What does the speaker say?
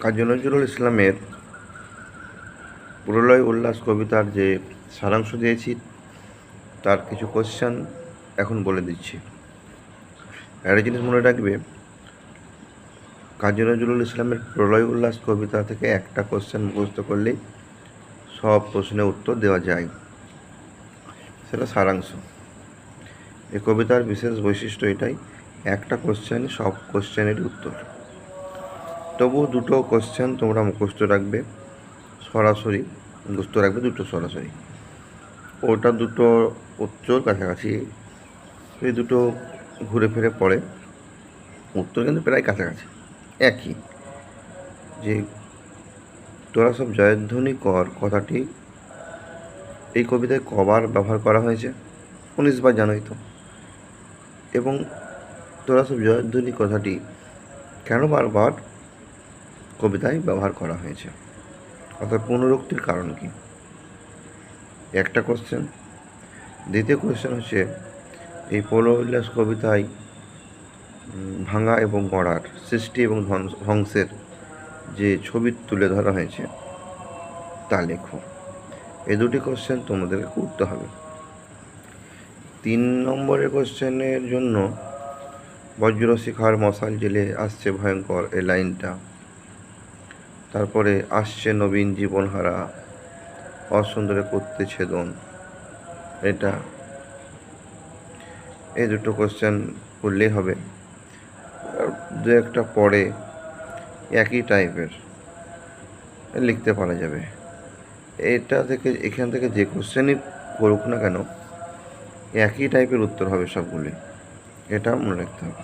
কাজী নজরুল ইসলামের প্রলয় উল্লাস কবিতার যে সারাংশ দিয়েছি তার কিছু কোশ্চেন এখন বলে দিচ্ছি। একটা জিনিস মনে রাখবে, কাজী নজরুল ইসলামের প্রলয় উল্লাস কবিতা থেকে একটা কোশ্চেন মুখস্থ করলেই সব প্রশ্নের উত্তর দেওয়া যায়, সেটা সারাংশ। এই কবিতার বিশেষ বৈশিষ্ট্য এটাই, একটা কোশ্চেন সব কোশ্চেনেরই উত্তর। তবু দুটো কোশ্চেন তোমরা মুখস্থ রাখবে, সরাসরি মুখস্থ রাখবে, দুটো সরাসরি। ওটা দুটো উত্তর কাছাকাছি, এই দুটো ঘুরে ফিরে পড়ে উত্তর কিন্তু প্রায় কাছাকাছি একই। যে তোরা সব জয়ধ্বনি কর কথাটি এই কবিতায় কবার ব্যবহার করা হয়েছে? 19 বার, জানোই তো। এবং তোরা সব জয়ধ্বনি কথাটি কেন বারবার কবিতায় ব্যবহার করা হয়েছে, অর্থাৎ পুনরুক্তির কারণ কি? একটা কোশ্চেন। দ্বিতীয় কোশ্চেন হচ্ছে, এই প্রলয় উল্লাস কবিতায় ভাঙা এবং গড়ার, সৃষ্টি এবং ধ্বংসের যে ছবি তুলে ধরা হয়েছে তা লেখো। এই দুটি কোশ্চেন তোমাদেরকে করতে হবে। 3 নম্বরের কোশ্চেনের জন্য বজ্রশিখার মশাল জেলে আসছে ভয়ঙ্কর, এই লাইনটা। তারপরে আসছে নবীন জীবনহারা, অসুন্দরে করতে ছেদন, এটা। এই দুটো কোশ্চেন করলেই হবে। আর দু একটা পরে একই টাইপের লিখতে পারা যাবে। এখান থেকে যে কোশ্চেনই করুক না কেন একই টাইপের উত্তর হবে সবগুলি, এটা মনে রাখতে হবে।